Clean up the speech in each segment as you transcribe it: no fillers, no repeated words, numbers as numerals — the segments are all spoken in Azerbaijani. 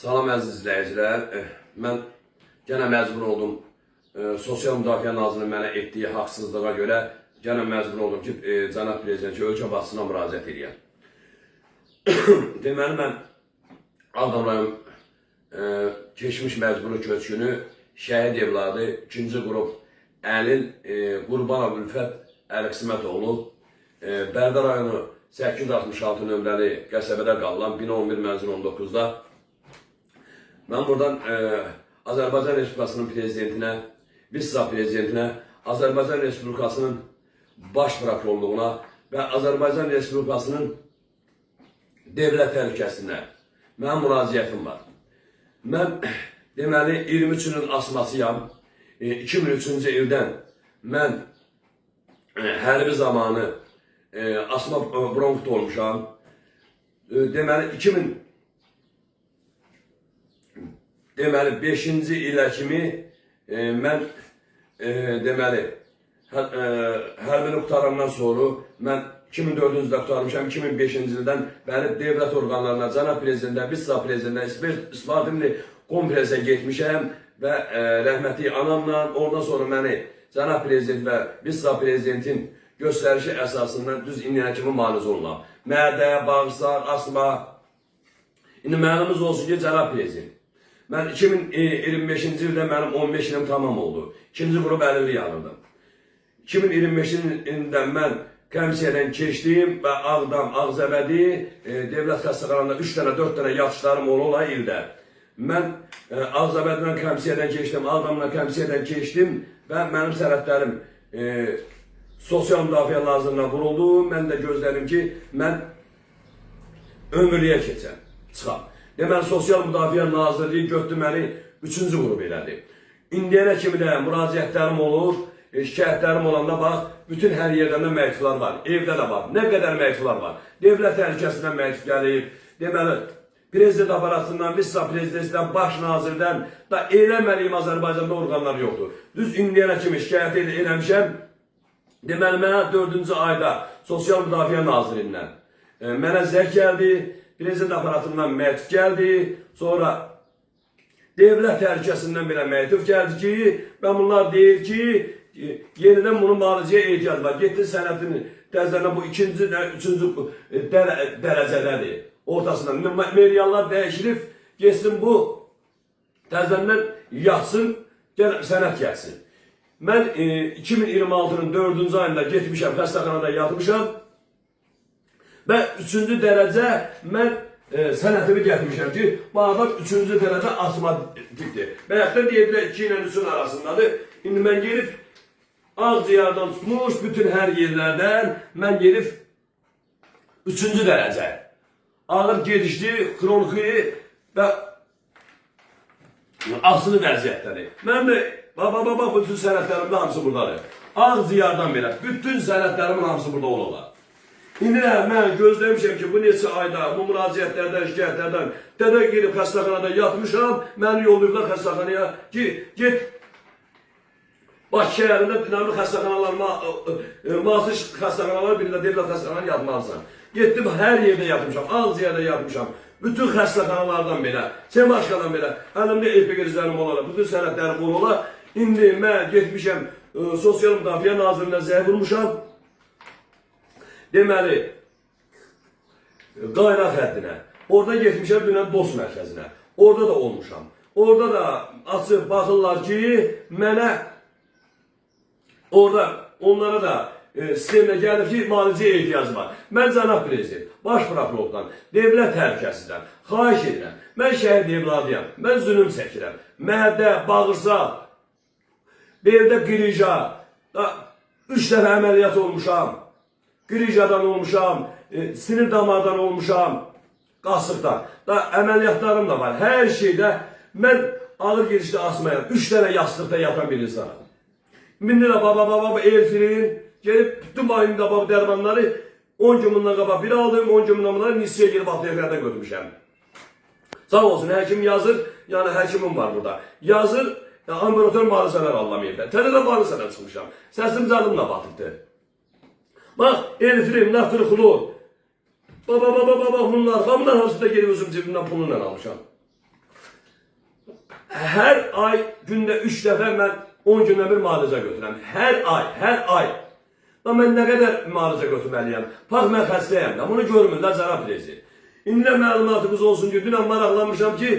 Salam əziz izləyicilər. Mən gənə məcbur oldum. Sosial Müdafiə Nazirinin mənə etdiyi haqsızlığa görə gənə məcbur oldum ki, cənab prezident ölkə basına müraciət edəyəm. Deməli, mən Ağdam rayon keçmiş məcburi köçkünü şəhid evladı 2-ci qrup Əlil Qurbanov Ülfət Əliqismətoğlu Bərdə rayonu 866 nömrəli qəsəbədə qalılan 1011 mənzil 19-da mən buradan Azərbaycan Respublikasının prezidentinə, vice-prezidentinə, Azərbaycan Respublikasının baş prokurorluğuna və Azərbaycan Respublikasının devlət təhlükəsinə mənim müraciətim var. Mən deməli 23-ünün asmasıyam. 2003-cü ildən mən hərbi zamanı asma bronkit olmuşam. Deməli 5-ci ilə kimi mən deməli hərbini qutarandan sonra mən 2004-cü ildə qutarmışam, 2005-ci ildən bəri devlət orqanlarına, cənab prezidentə, vice-prezidentə, istifadimli kompresə getmişəm və rəhmətli anamla, ondan sonra məni cənab prezident və vice-prezidentin göstərişi əsasından düz indiyənə kimi müalicə olunam. Mədə, bağırsaq, asma. İndi mənimiz olsun ki, cənab prezident. Mən 2025-ci ildə mənim 15 ilim tamam oldu. 2-ci qrup əlillik alırdım. 2025-ci ildə mən komissiyadan keçdim və Ağdam, Ağzəbədi, devlət xəstəxanasında 3 dənə, 4 dənə yatışlarım ola ildə. Mən Ağzəbədidən komissiyadan keçdim, Ağdamdan komissiyadan keçdim və mənim sənədlərim Sosial Müdafiə Nazirliyinə vuruldu. Mən də gözlədim ki, mən ömürlüyə keçəm, çıxam. Deməli, Sosial Müdafiə Nazirliyi götürdü məni 3-cü qrup elədi. İndiyənə kimi də müraciətlərim olur, şikayətlərim olanda bax, bütün hər yerdən də məktublar var, evdə də var, nə qədər məktublar var. Devlət təhlükəsindən məktub gəlib, deməli, prezident aparatından, vice-prezidentdən, baş nazirdən da eləməliyim Azərbaycanda orqanlar yoxdur. Düz indiyənə kimi şikayət eləmişəm, deməli, mənə 4-cü ayda Sosial Müdafiə Nazirindən mənə zəng gəldi, prezident aparatından məktub gəldi, sonra devlət təhlükəsindən belə məktub gəldi ki, və bunlar deyir ki, yenidən bunun müalicəyə ehtiyac var. Getdi sənədini təzələnə bu 2-ci, 3-cü dərəcədədir, ortasından. Meriallar dəyişilib, geçsin bu təzələnən yatsın, sənət gəlsin. Mən 2026-nın 4-cü ayında getmişəm, xəstəxanada yatmışam və 3-cü dərəcə mən sənətimi gətirmişəm ki, bu adam 3-cü dərəcə asma tipdir. Bəyəkdən deyirlər 2 ilə 3-ün arasındadır. İndi mən gelib ağciyardan tutmuş bütün hər yerlərdən mən gelib 3-cü dərəcə. Ağır gedişli, kroniki və asılı vəziyyətləri. Mən də baba bütün sənətlərimin hamısı buradadır. Ağciyardan belə bütün sənətlərimin hamısı burada olurlar. İndi də mən gözləmişəm ki, bu neçə ayda, bu müraciətlərdən, şikayətlərdən dədə gelib xəstəxanada yatmışam, məni yollayıblar xəstəxanaya ki, get Bakı şəhərində dinamik xəstəxanalar, maaşlı xəstəxanalar, birində devlət xəstəxanalar yatmalısın. Getdim, hər yerdə yatmışam, Ağziyarda yatmışam, bütün xəstəxanalardan belə, Çemaşqadan belə, əlimdə epikrizlərim olarlar, bütün sənətlərim olarlar. İndi mən getmişəm, Sosial Müdafiə Nazirliyinə zəng vurmuşam. Deməli, qaynaq həddinə. Orada getmişəm dünən dost mərkəzinə. Orada da olmuşam. Orada da açıb baxırlar ki, mənə orada onlara da sistemlə gəlib ki, müalicəyə ehtiyacı var. Mən cənab prezident, baş prokurordan, devlət təhlükəsindən xahiş edirəm. Mən şəhid evladıyam, mən zülüm çəkirəm. Məhədə, bağırsaq, beldə qirija, 3 dəfə əməliyyat olmuşam. Qirijadan olmuşam, sinir damardan olmuşam, qasıqdan. Əməliyyatlarım da var. Hər şeydə mən ağır gedişdə asmayam. 3 dənə yastıqda yatan bir insanım. İndi də baba elfirin, gelib bütün bayımda baba dərmanları 10 gün bundan qabaq biri aldım, 10 gün bundan bunları Nisriyə gelib apteklərdən götürmüşəm. Sağ olsun, həkim yazır, yəni həkimim var burada. Yazır, ambulator müalicələr anlamayıb. Tələdə müalicələr çıxmışam. Səsim canımla batıbdır. Bax, elfrim, natrixlor. Baba, bunlar hamıdan hamısı da gelib özüm cebimdən pulunla almışam. Hər ay gündə 3 dəfə mən 10 gündə bir müalicə götürürəm. Hər ay. Amma mən nə qədər müalicə götürməliyəm? Bax, mən xəstəyəm də, bunu görmürlər cənab prezident. İndi də məlumatımız olsun ki, dünən maraqlanmışam ki,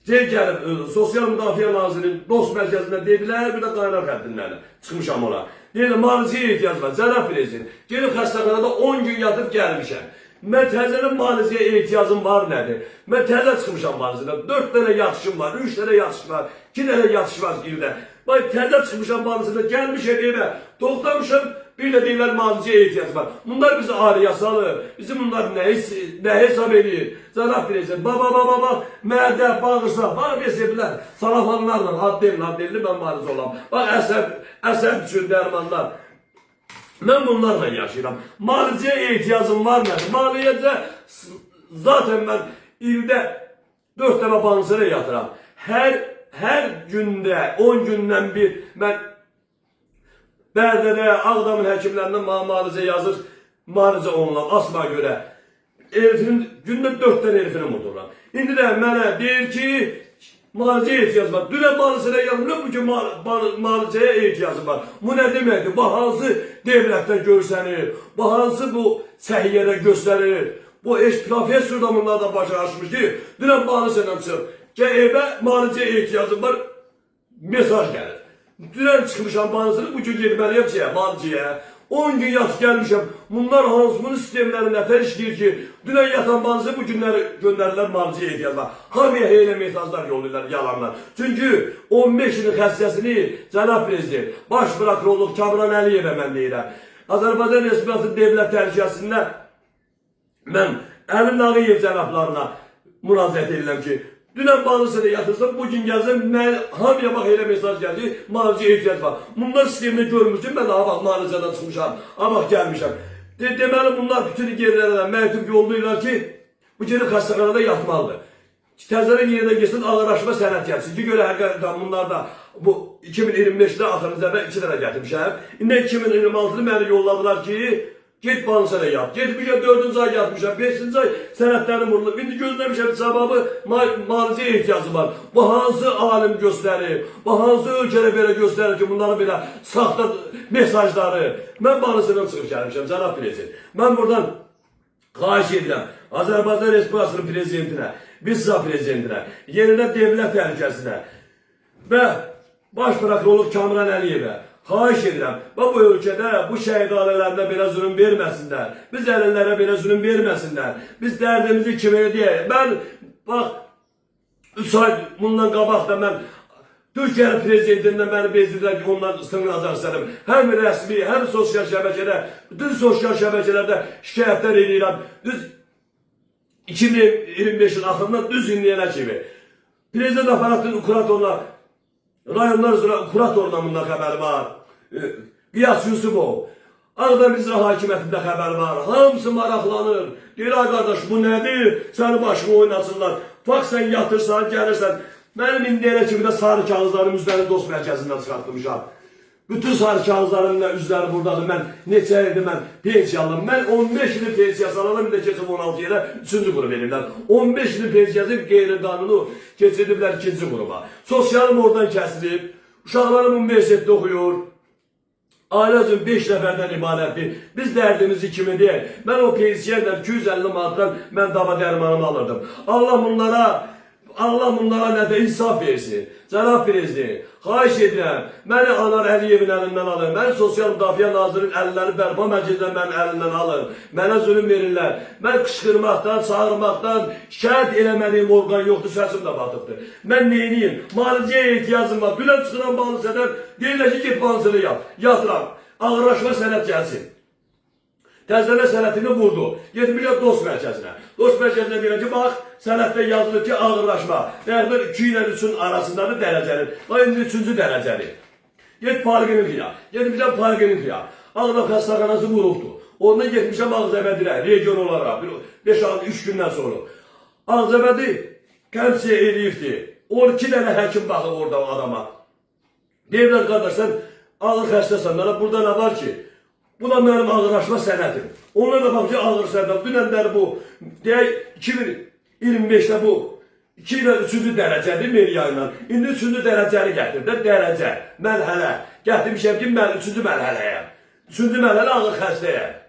Sosial Müdafiə Nazirinin dost mərkəzində dedilər, bir də qaynar xəttinlərlə çıxmışam ona. Deyirəm, müalicəyə ehtiyac var, cənab prezident. Gelib xəstəxanada 10 gün yatıb gəlmişəm. Mən təzəli müalicəyə ehtiyacım var nədir? Mən təzə çıxmışam müalicədən. 4 dənə yatışım var, 3 dənə yatış var, 2 dənə yatış var ildə. Bax, təzə çıxmışam müalicədən, gəlmişəm evə, toxtamışam, bir də deyirlər müalicəyə ehtiyac var. Bunlar bizi araya salır, bizi bunlar nə hesab edir? Cənab prezident, baba, mədə, bağırsa, var besiblər, salafanlarla, addelli mən müalicə olam. Bax, əsəb üçün dərmanlar. Mən bunlarla yaşayıram. Müalicəyə ehtiyacım var nədir? Müalicəyə zaten mən ildə 4 dəfə bansıra yatıram. Hər gündə, 10 gündən bir mən Bərdədə, Ağdamın həkimlərindən müalicə yazır, müalicə olunan, asma görə. Gündə 4 dənə elfinim uduram. İndi də mənə deyir ki, müalicəyə ehtiyac var. Dünən müalicəyə yazmıyor, bugün müalicəyə ehtiyacım var. Bu nə deməkdir? Bu hansı devlətdən görsənir? Bu hansı bu səhiyyədə göstərir? Bu professor da bunlardan başa açmış ki, dünən müalicədən çıx. Gəl evə, müalicəyə ehtiyacım var, mesaj gəlir. Dünən çıxmışam müalicəyə, bugün gedməliyəm müalicəyə. 10 gün yatıb gəlmişəm. Bunlar hansı bunun sistemləri nətər işləyir ki, dünən yatan müalicəyə bu günləri göndərirlər müalicəyə ehtiyac var. Hamıya heylə mesajlar yollayırlar, yalanlar. Çünki 15 ilin xəstəsini cənab prezident, baş prokurorluq Kamran Əliyevə mən deyirəm. Azərbaycan Respublikası Devlət Təhlükəsində mən Əmin Nağıyev cənablarına müraciət edirəm ki, dünən müalicədə yatırsam, bugün gəlsəm, hamıya bax elə mesaj gəldi, müalicəyə ehtiyac var. Bunlar sistemini görmüş ki, mən bax müalicədən çıxmışam, bax gəlmişəm. Deməli, bunlar bütün yerlərdən məktub yollayırlar ki, bu gelib xəstəxanada yatmalıdır. Təzədən yerdən geçsin, ağırlaşma sənət gəlsin. Ki, görə həqiqətən bunlar da bu 2025-də axırıncı əvvəl 2 dənə gətirmişəm. İndi 2026-da məni yolladılar ki, get bansana yat. Getmişəm 4-cü ay yatmışam, 5-ci ay sənətlərim vurulub. İndi gözləmişəm cavabı müalicəyə ehtiyacı var. Bu hansı alim göstərir? Bu hansı ölkədə belə göstərir ki, bunların belə saxta mesajları? Mən bansından çıxıb gəlmişəm, cənab prezident. Mən buradan xahiş edirəm Azərbaycan Respublikasının prezidentinə, Bizsa prezidentinə, yerinə devlət təhlükəsinə və baş prokurorluq Kamran Əliyevə xahiş edirəm, bu ölkədə bu şəhid ailələrinə belə zulüm verməsinlər, biz əlillərə belə zulüm verməsinlər, biz dərdimizi kimə deyək. Mən, bax, 3 ay bundan qabaq da mən Türkiye'nin prezidentindən məni bezdirlər ki, ondan sınıracaq istədim. Həm rəsmi, həm sosial şəbəkədə, bütün sosial şəbəkələrdə şikayətlər edirəm. Düz 2025'in axırından düz inləyənə kimi. Prezident aparatının kuratoruna, rayonlar üzrə kuratorundan bundan xəbəri var. Qiyas Yusufov, Ağdam İcra Hakimiyyətində xəbəri var. Hamısı maraqlanır. Deyir, ay qardaş, bu nədir? Səni başımı oynasınlar. Bax, sən yatırsan, gəlirsən. Mənim indiyənə kimi də sarı kağızlarım üzlərini dost mərkəzindən çıxartmışam. Bütün sarı kağızlarımın üzləri buradadır. Mən neçə ildir mən pensiyalım. Mən 15 ilin pensiyası alalım, bir də keçib 16 yerə 3-cü qrup verirlər. 15 ilin pensiyası qeyri-qanunu keçirdiblər 2-ci qrupa. Sosialım oradan kəsilib. Uşaqlarım universitetdə oxuyur. Ailə üçün 5 nəfərdən ibarətdir. Biz dərdimizi kimi deyək. Mən o pensiyayla 250 manatdan mən dava dərmanımı alırdım. Allah bunlara nə də insaf versin. Cənab prezident, xahiş edirəm, məni Anar Əliyevin əlindən alın. Mən Sosial Müdafiə Nazirinin əlləri bərpa məclisdən mənim əlindən alın. Mənə zulüm verirlər. Mən qışqırmaqdan, çağırmaqdan şikayət eləmədiyim orqan yoxdur, səsim də batıqdır. Mən neyniyim? Müalicəyə ehtiyacım var. Dünən çıxıram bansədən, deyirlər ki, get bansını yat. Yatıram. Ağırlaşma sənət gəlsin. Təzələ sənətini vurdu. Getmişəm dost mərkəzinə. Dost mərkəzinə deyirəm ki, bax, sənətdə yazılır ki, ağırlaşma. Dəxlər 2 ilə 3-ün arasındadır dərəcəli. Bax, indi 3-cü dərəcəli. Get Parqenifiya. Getmişəm Parqenifiya. Ağdam xəstəxanası vurubdur. Ondan getmişəm Ağzəbədirə, region olaraq. 5-6-3 gündən sonra. Ağzəbədi qəmsiyə eləyibdir. 12 dənə həkim baxıb orada o adama. Deyirlər, qardaş, sən ağır xəstəsən. Burada nə var ki? Bu da mənim ağırlaşma sənətim. Onlar da bax ki, ağır sənət. Dünənləri bu, deyək, 2025'də bu 2 ilə 3-cü dərəcədir Meriya ilə. İndi 3-cü dərəcəni gətirdi. Dərəcə, mərhələ. Gətirmişəm ki, mən 3-cü mərhələyəm. 3-cü mərhələ ağır xəstəyəm.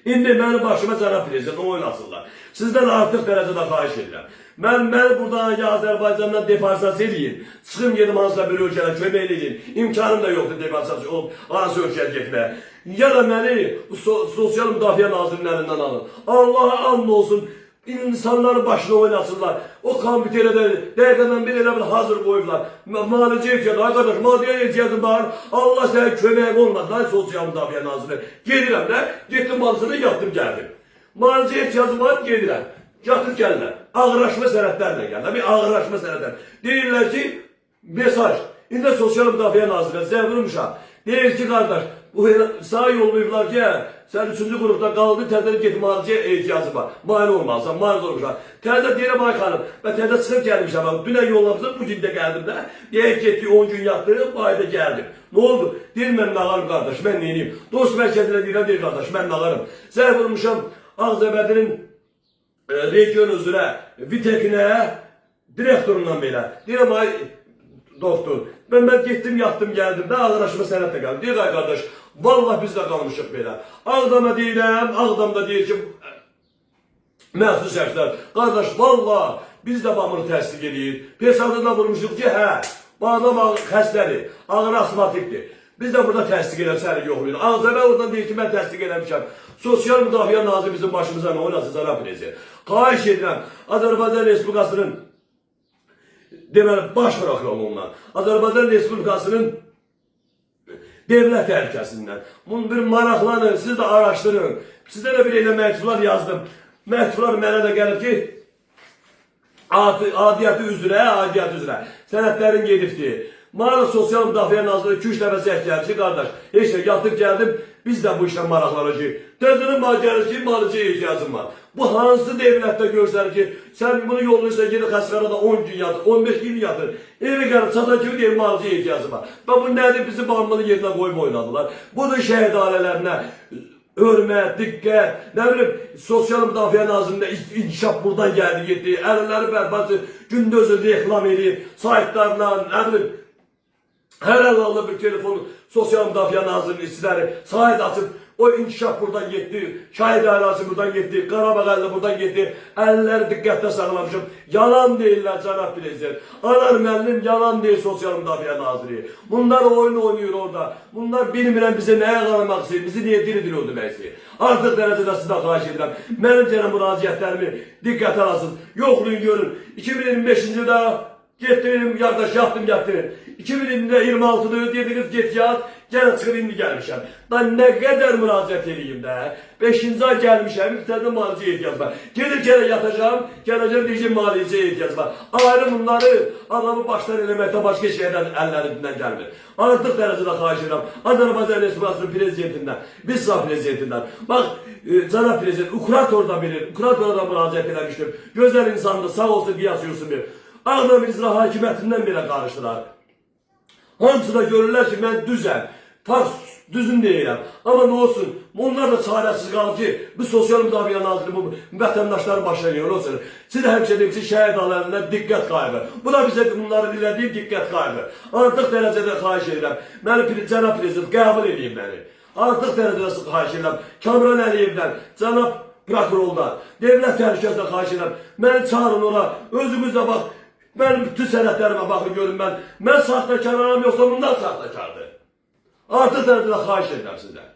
İndi mənim başıma cənab prezident oynasınlar. Sizdən artıq dərəcədə xahiş edirəm. Məni buradan Azərbaycandan deparsasiya edin. Çıxım gedim hansısa bir ölkədə kömək edin. İmkanım da yoxdur deparsasiya olub hansı ölkəyə getməyə. Ya da məni Sosial Müdafiə Nazirinin əlindən alın. Allaha and olsun. İnsanların başına oynasınlar. O kompüterə də dəqiqədən bir elə bir hazır qoyublar. Müalicə ehtiyacı, arkadaş, maddiyə ehtiyacım var. Allah sənə kömək olmaz. Lan Sosial Müdafiə Nazirine. Gedirəm də, getdim bazısını yattım gəldim. Müalicə ehtiyacım var, gedirəm. Yatıb gəlirlər. Ağırlaşma sənədlərlə gəlirlər. Bir ağırlaşma sənədlər. Deyirlər ki, mesaj. İndi Sosial Müdafiə Nazirine sizə vurmuşam. Deyir ki, qardaş, bu sağ yollayıblar ki, sən 3-cü qrupda qaldı, təzəli get müalicəyə ehtiyacı var. Mani olmazsan, mani olmuşlar. Təzə deyirəm ay xanım, və təzə çıxıb gəlmişəm. Dünən yollamışım, bugün də gəldim də. Deyək getdik 10 gün yatdım, bu ayda gəldim. Ne oldu? Deyir mən nağarım qardaş, mən neyiniyim? Dost mərkəzinə deyirəm, deyir qardaş, mən nağarım. Zəh vurmuşam Ağzəbədinin region üzrə Vitekinə, direktorundan belə. Deyirəm ay doktor, ben getdim, yattım, gəldim də ağırlaşma sənədlə gəldim. Deyir ay qardaş, vallahi biz də qalmışıq belə. Ağdam'a deyirəm, Ağdam'da deyir ki, məsul şəxslər, qardaş, vallahi biz də bağımını təsdiq edir. Pesadına vurmuşuq ki, hə, bu adam xəstədir, ağır asmatikdir. Biz də burada təsdiq edəm, səni yoxlayın. Ağdam'a oradan deyir ki, mən təsdiq edəmişəm. Sosial Müdafiə Naziri bizim başımıza nə oynasın, cənab prezident. Xahiş edirəm, Azərbaycan Respublikasının deməli, baş prokurorluğundan, Azərbaycan Respublikasının devlet təhlükəsindən. Bunu bir maraqlanın, siz də araşdırın. Sizdə də bir elə məktublar yazdım. Məktublar mənə də gəlir ki, adiyyatı üzrə sənədlərin gedibdir. Maalesef Sosial Müdafiə Naziri 2-3 dəfə zəh gəlir ki, qardaş, heç də yatıb gəldim, biz də bu işlə maraqlanacağıq. Təzənin mənə gəlir ki, müalicəyə ehtiyacım var. Bu hansı devlətdə görsənir ki, sən bunu yollayırsan, gedir xəstəxanada 10 gün yatır, 15 gün yatır. Evə gəlib çatan kimi deyir, müalicəyə ehtiyacım var. Və bu nədir? Bizi bağımlının yerinə qoyub oynadılar. Budur şəhid ailələrinə hörmət, diqqət, nə bilim, Sosial Müdafiə Nazirində inkişaf buradan gəldi, getdi, əlləri bərbadı, gündüzü reklam edir, saytlarla, nə bilim, hər əlallı bir telefon Sosial Müdafiə Nazirinin işçiləri sayt açıb, o inkişaf buradan getdi, şahid ailesi buradan getdi, Qarabağ əlli buradan getdi, əlləri diqqətdə saxlamışım. Yalan deyirlər cənab prezident. Anar müəllim yalan deyir Sosial Müdafiə Naziri. Bunlar oyun oynayır orada. Bunlar bilmirəm bizi nəyə qaramaq istəyir, bizi niyə diri-diri öldürmək istəyir. Artıq dərəcədə sizdən xahiş edirəm. Mənim cənab müraciətlərimi diqqətə alasınız. Yoxlayın görün. 2025-ci ildə getdim, qardaş, yattım, yatdım. 2026'da dediniz get yat, gene çıxıb indi gəlmişəm. Ben nə qədər müraciət edeyim də, 5-ci ay gəlmişəm, bir tane müalicəyə ehtiyac var. Gelir gene yatacağım, gələcəm deyəcəm müalicəyə ehtiyac var. Ayrı bunları adamı başlar eləməkdə başqa şeydən əllərindən gəlmir. Artıq dərəcədə xahiş edirəm. Azərbaycan Respublikasının prezidentindən, bizzat prezidentindən. Bax, cənab prezident, Ukrator'da bilir, Ukrator'da müraciət eləmişdim. Gözəl insandır, sağ olsun, qiyas Yusuf. Ağdam İcra Hakimiyyətindən belə qarışdılar. Hamısı da görürlər ki, mən düzəm, düzün deyirəm. Amma nə olsun, onlar da çarəsiz qalır ki, bu Sosial Müdafiə Naziri bu vətəndaşları başına yiyor. Olsun. Siz də həmçə deyim ki, şəhid alərindən diqqət qaybı. Bu da bizə bunları dilədiyim diqqət qaybı. Artıq dərəcədə xahiş edirəm. Məni cənab prezident qəbul edeyim məni. Artıq dərəcədə xahiş edirəm. Kamran Əliyevdən, cənab prokurordan, devlet təhlükəsindən xahiş edirəm. Məni çağırın ora, özümüzlə bax. Benim bütün sənədlərimə baxın görün mən saxtakaram yoxsa bundan saxtakardır. Artıq dərəcədə xahiş edirəm sizdən.